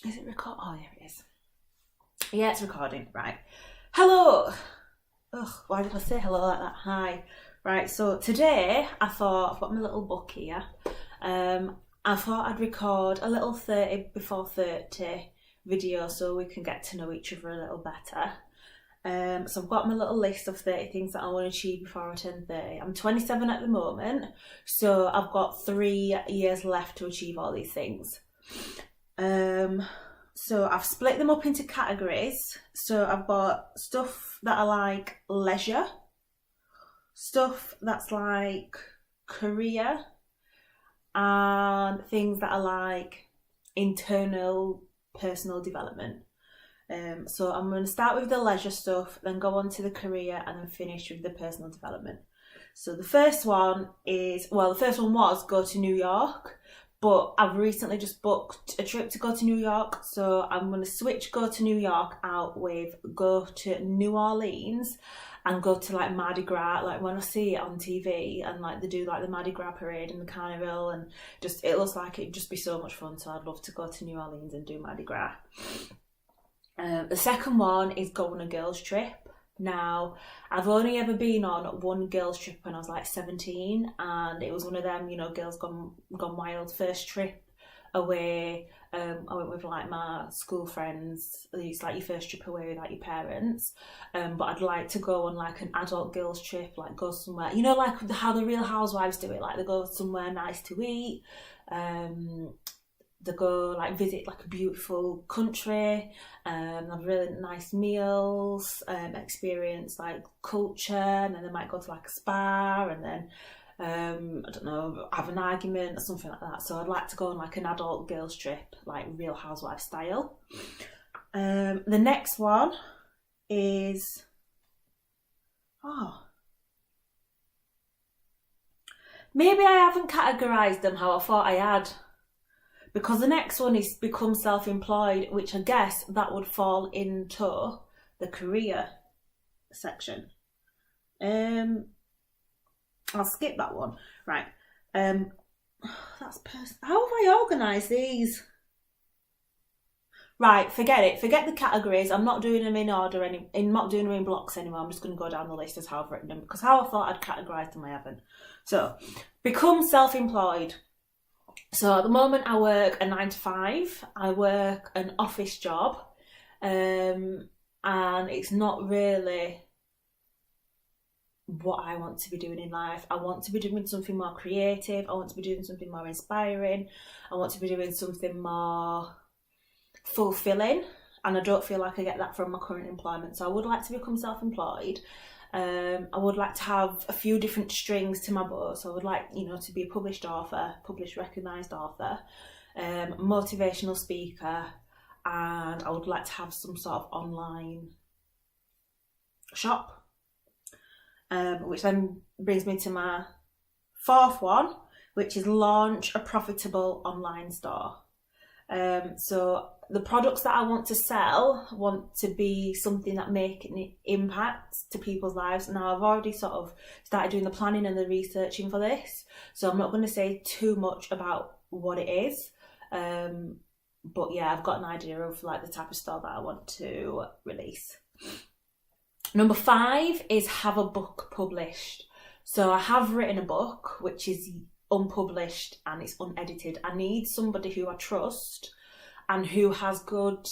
Is it record? Oh, there it is. Yeah, it's recording. Right. Hello. Ugh, why did I say hello like that? Hi. Right, so today I thought, I've got my little book here. I thought I'd record a little 30 before 30 video so we can get to know each other a little better. So I've got my little list of 30 things that I want to achieve before I turn 30. I'm 27 at the moment, so I've got 3 years left to achieve all these things. So I've split them up into categories. So I've got stuff that are like leisure, stuff that's like career, and things that are like internal personal development. So I'm going to start with the leisure stuff, then go on to the career, and then finish with the personal development. So the first one was go to New York. But I've recently just booked a trip to go to New York, so I'm going to switch go to New York out with go to New Orleans and go to like Mardi Gras, like when I see it on TV and like they do like the Mardi Gras parade and the carnival, and just it looks like it'd just be so much fun, so I'd love to go to New Orleans and do Mardi Gras. The second one is go on a girls' trip. Now, I've only ever been on one girls' trip when I was like 17, and it was one of them, you know, girls gone wild first trip away. I went with like my school friends. It's like your first trip away with like your parents. But I'd like to go on like an adult girls' trip, like go somewhere, you know, like how the Real Housewives do it, like they go somewhere nice to eat. They go like visit like a beautiful country, have really nice meals, experience like culture, and then they might go to like a spa, and then I don't know, have an argument or something like that. So I'd like to go on like an adult girls trip, like Real Housewives style. The next one is maybe I haven't categorised them how I thought I had. Because the next one is become self-employed, which I guess that would fall into the career section. I'll skip that one. Right. That's how have I organised these? Right, forget it. Forget the categories. I'm not doing them in order. I'm not doing them in blocks anymore. I'm just going to go down the list as how I've written them, because how I thought I'd categorised them, I haven't. So, become self-employed. So at the moment I work a 9 to 5. I work an office job, and it's not really what I want to be doing in life. I want to be doing something more creative. I want to be doing something more inspiring. I want to be doing something more fulfilling, and I don't feel like I get that from my current employment. So I would like to become self-employed. I would like to have a few different strings to my bow. So I would like, you know, to be a published author, published recognised author, motivational speaker, and I would like to have some sort of online shop, which then brings me to my fourth one, which is launch a profitable online store. So the products that I want to sell want to be something that make an impact to people's lives. Now, I've already sort of started doing the planning and the researching for this, so I'm not going to say too much about what it is. But yeah, I've got an idea of like the type of store that I want to release. Number 5 is have a book published. So I have written a book, which is unpublished and it's unedited. I need somebody who I trust and who has good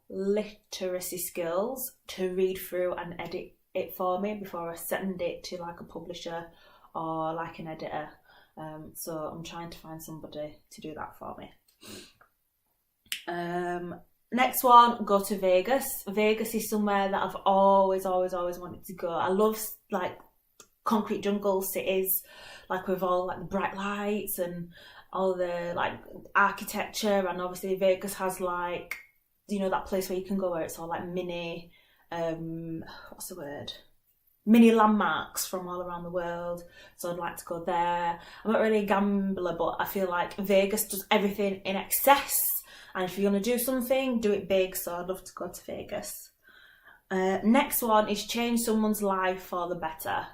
literacy skills to read through and edit it for me before I send it to like a publisher or like an editor. So I'm trying to find somebody to do that for me. Next one, go to Vegas. Vegas is somewhere that I've always wanted to go. I love like concrete jungle cities, like with all like the bright lights and all the like architecture, and obviously Vegas has like, you know, that place where you can go where it's all like mini mini landmarks from all around the world. So I'd like to go there. I'm not really a gambler, but I feel like Vegas does everything in excess, and if you're going to do something, do it big. So I'd love to go to Vegas. Next one is change someone's life for the better.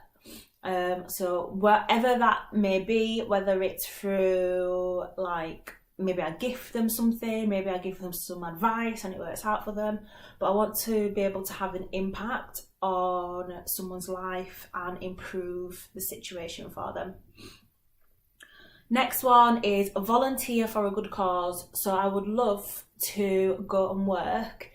So wherever that may be, whether it's through like maybe I gift them something, maybe I give them some advice and it works out for them. But I want to be able to have an impact on someone's life and improve the situation for them. Next one is volunteer for a good cause. So I would love to go and work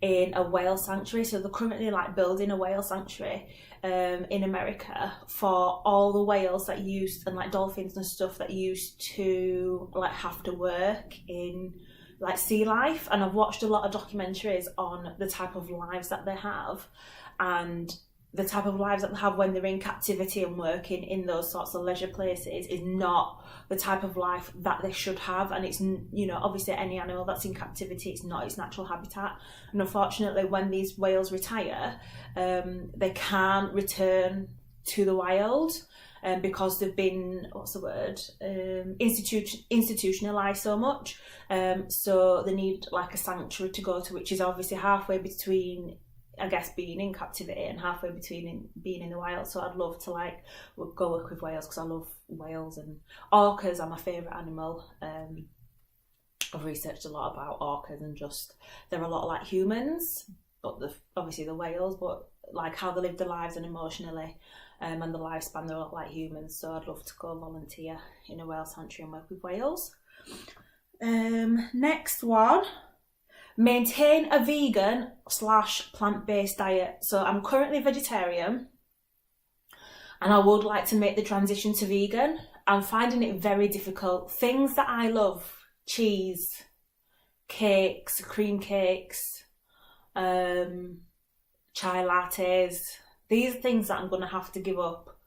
in a whale sanctuary. So they're currently like building a whale sanctuary in America for all the whales that used, and like dolphins and stuff that used to like have to work in like sea life. And I've watched a lot of documentaries on the type of lives that they have and the type of lives that they have when they're in captivity and working in those sorts of leisure places is not the type of life that they should have. And it's, you know, obviously any animal that's in captivity, it's not its natural habitat. And unfortunately, when these whales retire, they can't return to the wild because they've been, institutionalized so much. So they need like a sanctuary to go to, which is obviously halfway between, I guess, being in captivity and halfway between being in the wild. So I'd love to like go work with whales because I love whales, and orcas are my favourite animal. I've researched a lot about orcas and just they're a lot like humans, but obviously the whales, but like how they live their lives and emotionally and the lifespan, they're a lot like humans. So I'd love to go volunteer in a whale sanctuary and work with whales. Next one. Maintain a vegan / plant-based diet. So I'm currently vegetarian and I would like to make the transition to vegan. I'm finding it very difficult. Things that I love, cheese, cakes, cream cakes, chai lattes, these are things that I'm going to have to give up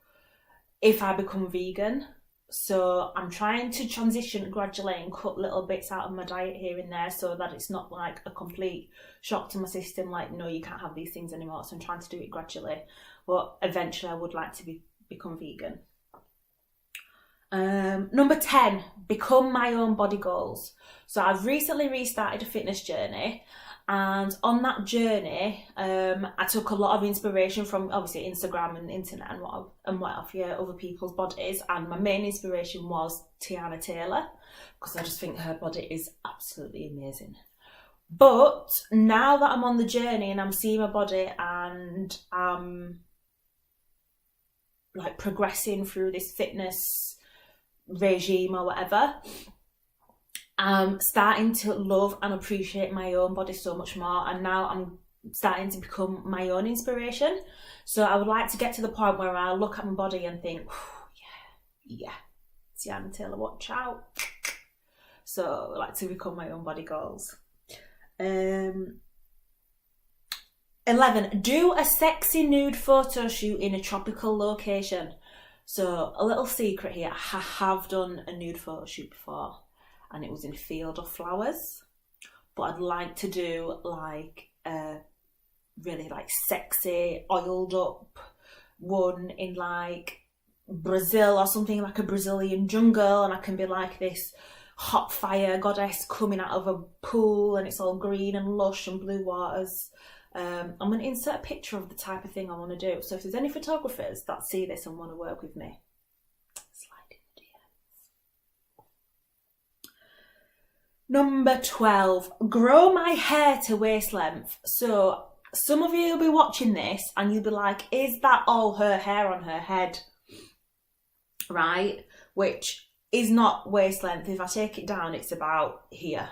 if I become vegan. So I'm trying to transition gradually and cut little bits out of my diet here and there so that it's not like a complete shock to my system, like, no, you can't have these things anymore. So I'm trying to do it gradually. But eventually I would like to become vegan. Number 10, become my own body goals. So I've recently restarted a fitness journey. And on that journey, I took a lot of inspiration from obviously Instagram and the internet and what have you, other people's bodies. And my main inspiration was Tiana Taylor, because I just think her body is absolutely amazing. But now that I'm on the journey and I'm seeing my body and I'm like progressing through this fitness regime or whatever, I'm starting to love and appreciate my own body so much more, and now I'm starting to become my own inspiration. So I would like to get to the point where I look at my body and think, yeah, Tiana Taylor, watch out. So I like to become my own body goals. 11, do a sexy nude photo shoot in a tropical location. So a little secret here, I have done a nude photo shoot before, and it was in a field of flowers. But I'd like to do like a really like sexy, oiled up one in like Brazil or something, like a Brazilian jungle, and I can be like this hot fire goddess coming out of a pool and it's all green and lush and blue waters. I'm going to insert a picture of the type of thing I want to do. So if there's any photographers that see this and want to work with me, slide in the DMs. Number 12, grow my hair to waist length. So some of you will be watching this and you'll be like, is that all her hair on her head? Right? Which is not waist length. If I take it down, it's about here.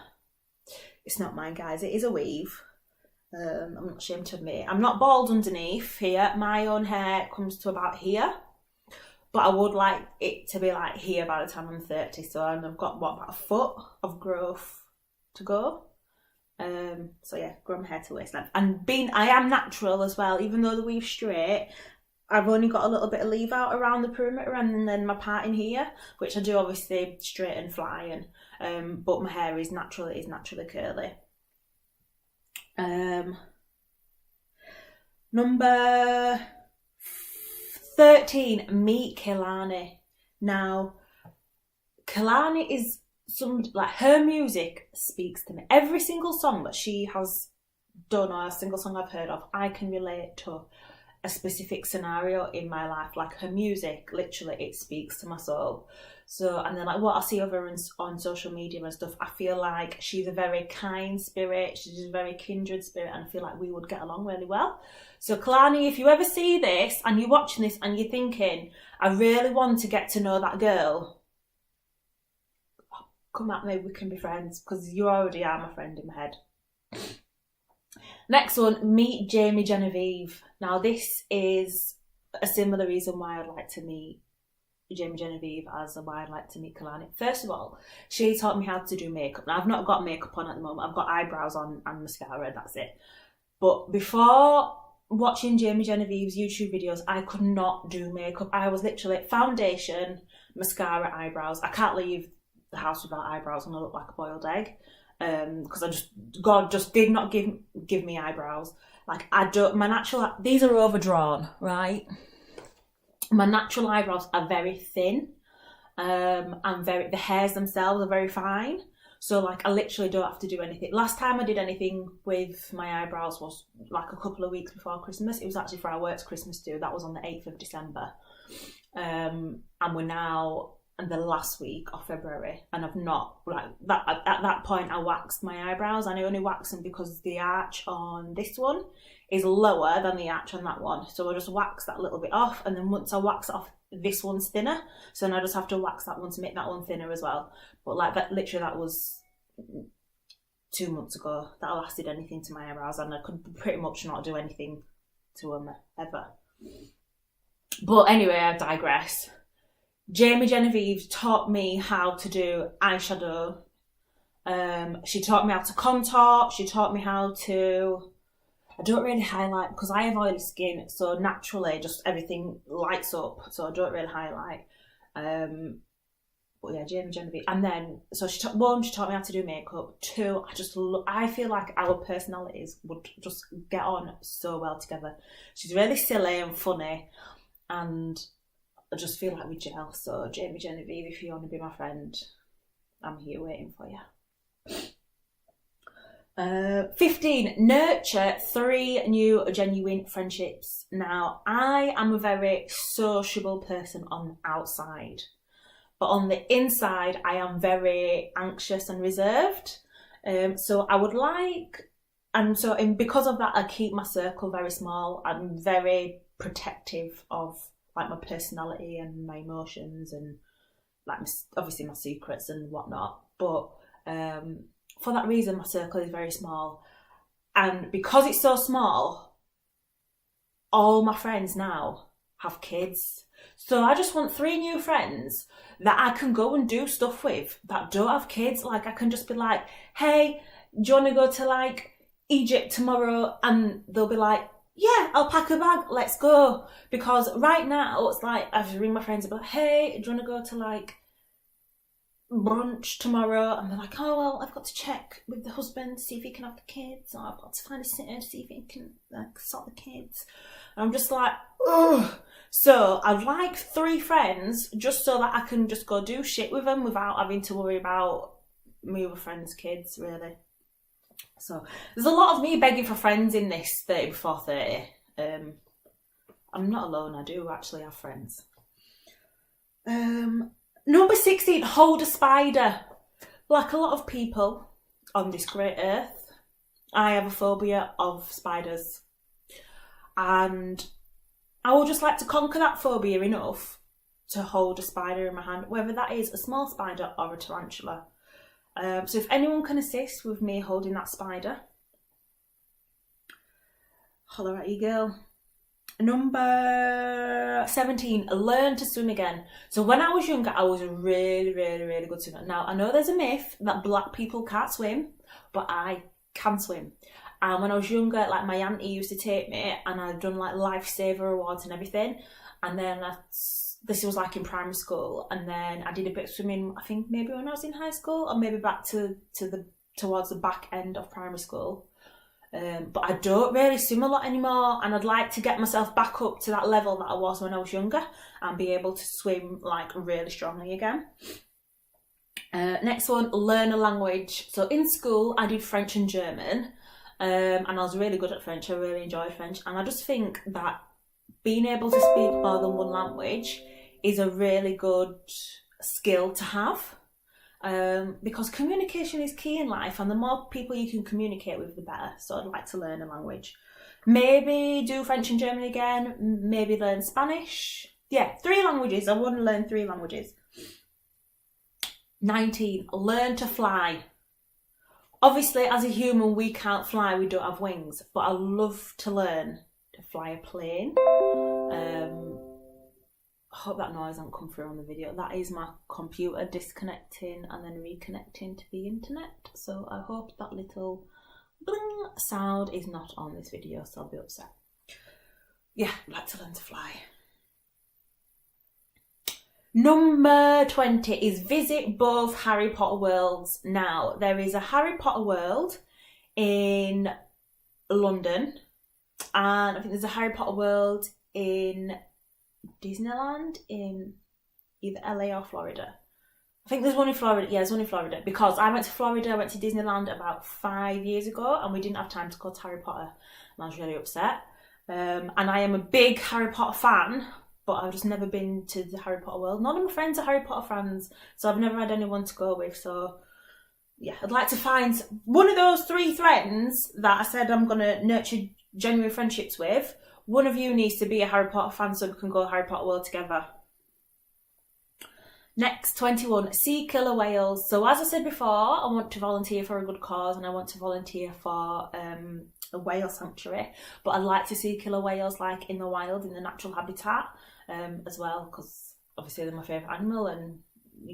It's not mine, guys. It is a weave. I'm not ashamed to admit it. I'm not bald underneath here. My own hair comes to about here. But I would like it to be like here by the time I'm 30. So I've got, about a foot of growth to go. So yeah, grow my hair to waist length. And I am natural as well. Even though the weave's straight, I've only got a little bit of leave out around the perimeter and then my part in here, which I do obviously straight and fly. But my hair is naturally curly. Number 13, meet Kehlani. Now, Kehlani is her music speaks to me. Every single song that she has done, or a single song I've heard of, I can relate to a specific scenario in my life. Like her music, literally, it speaks to my soul. So, and then like what I see of her on social media and stuff, I feel like she's a very kind spirit, she's a very kindred spirit, and I feel like we would get along really well. So Kalani, if you ever see this and you're watching this and you're thinking, I really want to get to know that girl, come at me, we can be friends, because you already are my friend in my head. Next one, meet Jamie Genevieve. Now this is a similar reason why I'd like to meet Jamie Genevieve as why I'd like to meet Kalani. First of all, she taught me how to do makeup. Now I've not got makeup on at the moment, I've got eyebrows on and mascara, that's it. But before watching Jamie Genevieve's YouTube videos, I could not do makeup. I was literally foundation, mascara, eyebrows. I can't leave the house without eyebrows and I look like a boiled egg. Because God just did not give me eyebrows. Like my natural, these are overdrawn, right? My natural eyebrows are very thin, and the hairs themselves are very fine. So like I literally don't have to do anything. Last time I did anything with my eyebrows was like a couple of weeks before Christmas. It was actually for our work's Christmas do. That was on the 8th of December. And we're now in the last week of February, and I've not, like that at that point I waxed my eyebrows, and I only waxed them because the arch on this one is lower than the arch on that one. So I just wax that little bit off, and then once I wax it off, this one's thinner. So then I just have to wax that one to make that one thinner as well. But like that, literally that was 2 months ago that I last did anything to my eyebrows, and I could pretty much not do anything to them ever. But anyway, I digress. Jamie Genevieve taught me how to do eyeshadow. She taught me how to contour. She taught me how to... I don't really highlight because I have oily skin, so naturally just everything lights up, so I don't really highlight. But yeah, Jamie Genevieve. And then, so she taught me how to do makeup. Two, I feel like our personalities would just get on so well together. She's really silly and funny, and I just feel like we gel. So Jamie Genevieve, if you want to be my friend, I'm here waiting for you. 15, nurture 3 new genuine friendships. Now, I am a very sociable person on the outside, but on the inside, I am very anxious and reserved. So I would like, and because of that, I keep my circle very small. I'm very protective of like my personality and my emotions and like obviously my secrets and whatnot. But for that reason, my circle is very small. And because it's so small, all my friends now have kids. So I just want 3 new friends that I can go and do stuff with that don't have kids. Like I can just be like, hey, do you want to go to like Egypt tomorrow? And they'll be like, yeah, I'll pack a bag, let's go. Because right now, it's like, I have to ring my friends and be like, hey, do you want to go to like brunch tomorrow? And they're like, oh, well, I've got to check with the husband to see if he can have the kids. Or I've got to find a sitter to see if he can sort the kids. And I'm just like, ugh. So I'd like 3 friends just so that I can just go do shit with them without having to worry about my other friends' kids, really. So there's a lot of me begging for friends in this 30 before 30. I'm not alone, I do actually have friends. Number 16, hold a spider. Like a lot of people on this great earth, I have a phobia of spiders. And I would just like to conquer that phobia enough to hold a spider in my hand, whether that is a small spider or a tarantula. So if anyone can assist with me holding that spider, holler at you, girl. Number 17, learn to swim again. So when I was younger, I was a really, really, really good swimmer. Now, I know there's a myth that black people can't swim, but I can swim. And when I was younger, like my auntie used to take me, and I'd done like lifesaver awards and everything. And then this was like in primary school, and then I did a bit of swimming, I think maybe when I was in high school, or maybe back towards the back end of primary school. But I don't really swim a lot anymore, and I'd like to get myself back up to that level that I was when I was younger and be able to swim like really strongly again. Next one, learn a language. So in school, I did French and German, and I was really good at French. I really enjoyed French, and I just think that being able to speak more than one language is a really good skill to have, because communication is key in life, and the more people you can communicate with, the better. So I'd like to learn a language. Maybe do French and German again, maybe learn Spanish. Yeah, 3 languages. I want to learn 3 languages. 19, learn to fly. Obviously, as a human, we can't fly, we don't have wings, but I love to learn to fly a plane. I hope that noise hasn't come through on the video. That is my computer disconnecting and then reconnecting to the internet. So I hope that little bling sound is not on this video, so I'll be upset. Yeah, I'd like to learn to fly. Number 20 is visit both Harry Potter worlds. Now, there is a Harry Potter world in London, and I think there's a Harry Potter world in Disneyland in either LA or Florida. I think there's one in Florida. Yeah, there's one in Florida, because I went to Florida, I went to Disneyland about 5 years ago, and we didn't have time to go to Harry Potter, and I was really upset. And I am a big Harry Potter fan, but I've just never been to the Harry Potter world. None of my friends are Harry Potter fans, so I've never had anyone to go with. So yeah, I'd like to find one of those 3 friends that I said I'm going to nurture genuine friendships with. One of you needs to be a Harry Potter fan so we can go Harry Potter world together. Next, 21, see killer whales. So as I said before, I want to volunteer for a good cause, and I want to volunteer for a whale sanctuary. But I'd like to see killer whales like in the wild, in the natural habitat as well, because obviously they're my favourite animal, and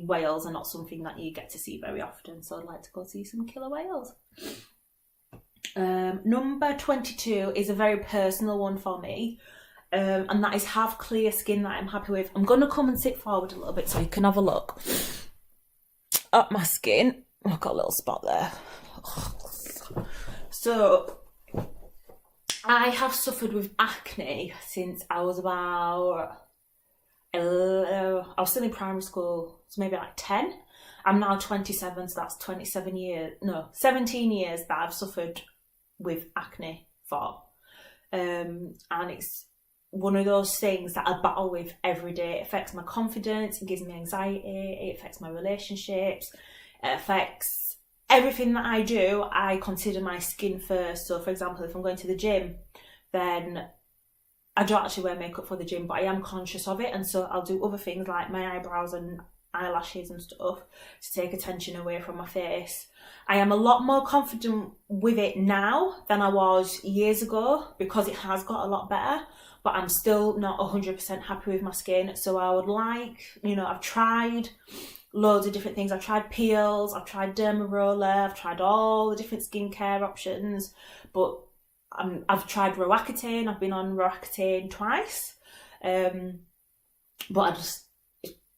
whales are not something that you get to see very often. So I'd like to go see some killer whales. Number 22 is a very personal one for me, and that is have clear skin that I'm happy with. I'm going to come and sit forward a little bit so you can have a look at my skin. I've got a little spot there. So I have suffered with acne since I was about, I was still in primary school, so maybe like 10. I'm now 27, so that's 17 years that I've suffered with acne for. And it's one of those things that I battle with every day. It affects my confidence, it gives me anxiety, it affects my relationships, it affects everything that I do. I consider my skin first. So for example, if I'm going to the gym, then I don't actually wear makeup for the gym, but I am conscious of it, and so I'll do other things like my eyebrows and eyelashes and stuff to take attention away from my face. I am a lot more confident with it now than I was years ago, because it has got a lot better, but I'm still not 100% happy with my skin. So I would like, I've tried loads of different things. I've tried peels, I've tried derma roller, I've tried all the different skincare options, but I've tried Roaccutane. I've been on Roaccutane twice, but I just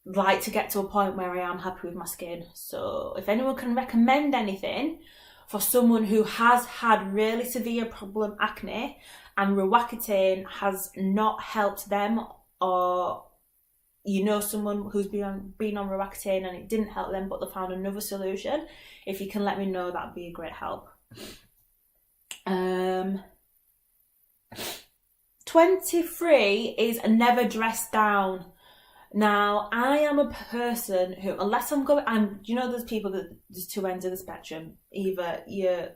like to get to a point where I am happy with my skin. So if anyone can recommend anything for someone who has had really severe problem acne and Roaccutane has not helped them, or someone who's been on Roaccutane and it didn't help them but they found another solution, if you can let me know, that'd be a great help. 23 is never dress down. Now, I am a person who, unless there's people that there's 2 ends of the spectrum. Either you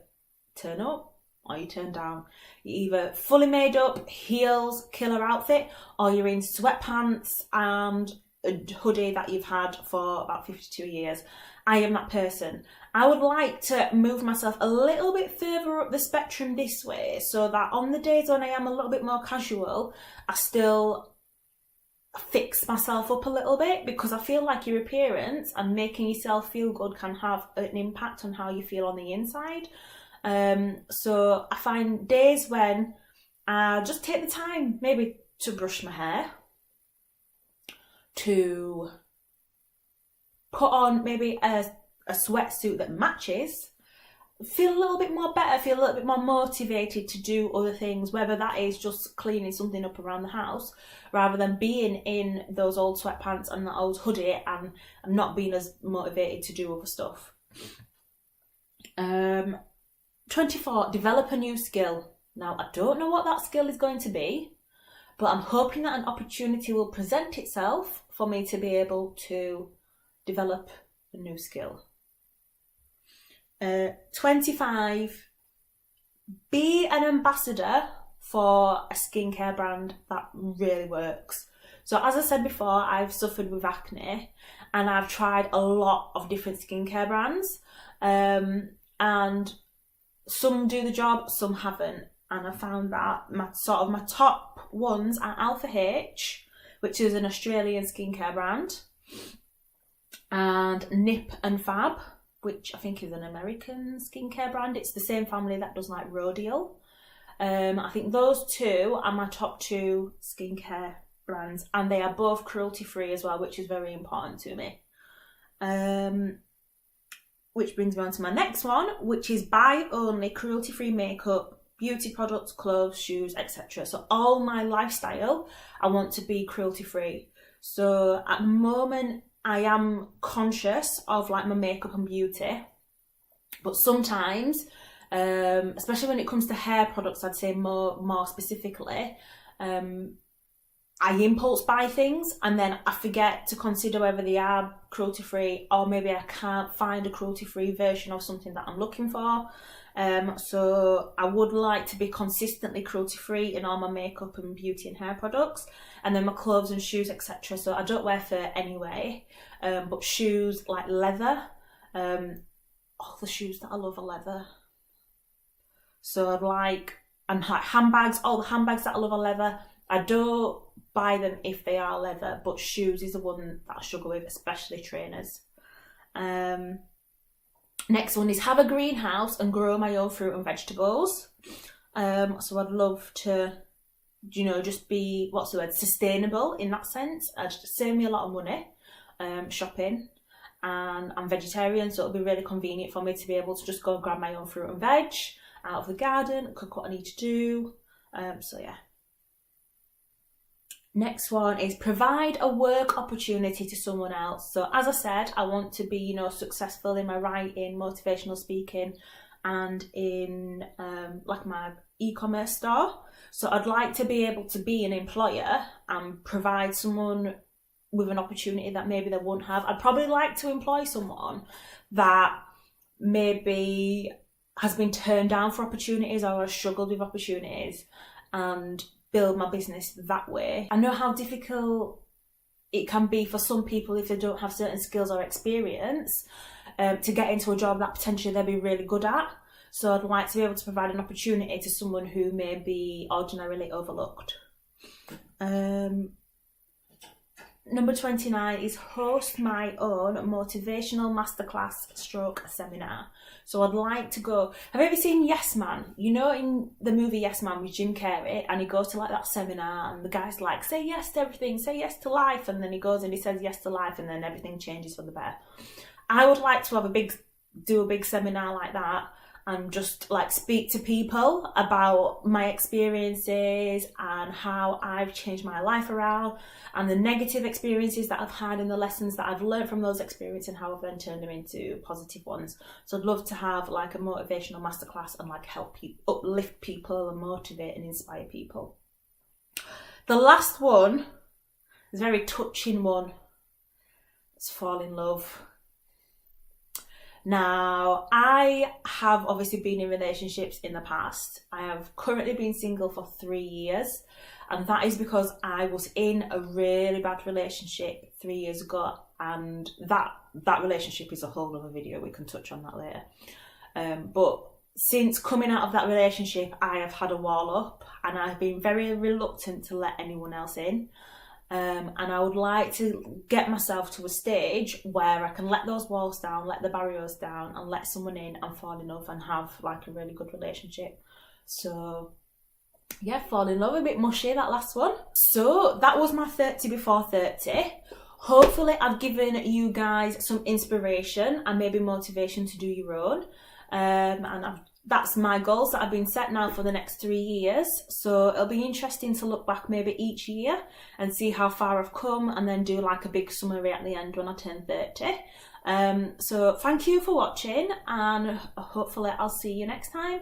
turn up or you turn down. You're either fully made up, heels, killer outfit, or you're in sweatpants and a hoodie that you've had for about 52 years. I am that person. I would like to move myself a little bit further up the spectrum this way, so that on the days when I am a little bit more casual, I still fix myself up a little bit, because I feel like your appearance and making yourself feel good can have an impact on how you feel on the inside. So I find days when I just take the time maybe to brush my hair, to put on maybe a sweatsuit that matches, feel a little bit more better, feel a little bit more motivated to do other things, whether that is just cleaning something up around the house, rather than being in those old sweatpants and that old hoodie and not being as motivated to do other stuff. 24, develop a new skill. Now, I don't know what that skill is going to be, but I'm hoping that an opportunity will present itself for me to be able to develop a new skill. 25, be an ambassador for a skincare brand that really works. So as I said before, I've suffered with acne and I've tried a lot of different skincare brands, and some do the job, some haven't. And I found that my top ones are Alpha H, which is an Australian skincare brand, and Nip and Fab, which I think is an American skincare brand. It's the same family that does like Rodial. I think those two are my top 2 skincare brands, and they are both cruelty free as well, which is very important to me. Which brings me on to my next one, which is buy only cruelty free makeup, beauty products, clothes, shoes, etc. So all my lifestyle, I want to be cruelty free. So at the moment, I am conscious of like my makeup and beauty, but sometimes, especially when it comes to hair products, I'd say more specifically, I impulse buy things and then I forget to consider whether they are cruelty free, or maybe I can't find a cruelty free version of something that I'm looking for. So I would like to be consistently cruelty free in all my makeup and beauty and hair products, and then my clothes and shoes, etc. So I don't wear fur anyway, but shoes like leather, all the shoes that I love are leather. So I'd like, and like handbags, all the handbags that I love are leather. I don't buy them if they are leather, but shoes is the one that I struggle with, especially trainers. Next one is have a greenhouse and grow my own fruit and vegetables. So I'd love to, just be, sustainable in that sense. It'd save me a lot of money shopping, and I'm vegetarian, so it'll be really convenient for me to be able to just go and grab my own fruit and veg out of the garden, cook what I need to do. So yeah. Next one is provide a work opportunity to someone else. So as I said, I want to be, successful in my writing, motivational speaking, and in like my e-commerce store. So I'd like to be able to be an employer and provide someone with an opportunity that maybe they won't have. I'd probably like to employ someone that maybe has been turned down for opportunities or has struggled with opportunities, and build my business that way. I know how difficult it can be for some people if they don't have certain skills or experience to get into a job that potentially they'll be really good at. So I'd like to be able to provide an opportunity to someone who may be ordinarily overlooked. Number 29 is host my own motivational masterclass / seminar. So I'd like to go, have you ever seen Yes Man? In the movie Yes Man with Jim Carrey, and he goes to like that seminar and the guy's like, say yes to everything, say yes to life, and then he goes and he says yes to life and then everything changes for the better. I would like to have do a big seminar like that and just like speak to people about my experiences and how I've changed my life around, and the negative experiences that I've had and the lessons that I've learned from those experiences and how I've then turned them into positive ones. So I'd love to have like a motivational masterclass and like help people, uplift people and motivate and inspire people. The last one is a very touching one. It's fall in love. Now, I have obviously been in relationships in the past. I have currently been single for 3 years, and that is because I was in a really bad relationship 3 years ago, and that relationship is a whole other video. We can touch on that later. But since coming out of that relationship, I have had a wall up, and I've been very reluctant to let anyone else in. And I would like to get myself to a stage where I can let those walls down, let the barriers down, and let someone in and fall in love and have like a really good relationship. So yeah, fall in love, a bit mushy, that last one. So that was my 30 before 30. Hopefully I've given you guys some inspiration and maybe motivation to do your own. That's my goals that have been set now for the next 3 years. So it'll be interesting to look back maybe each year and see how far I've come, and then do like a big summary at the end when I turn 30. So thank you for watching, and hopefully I'll see you next time.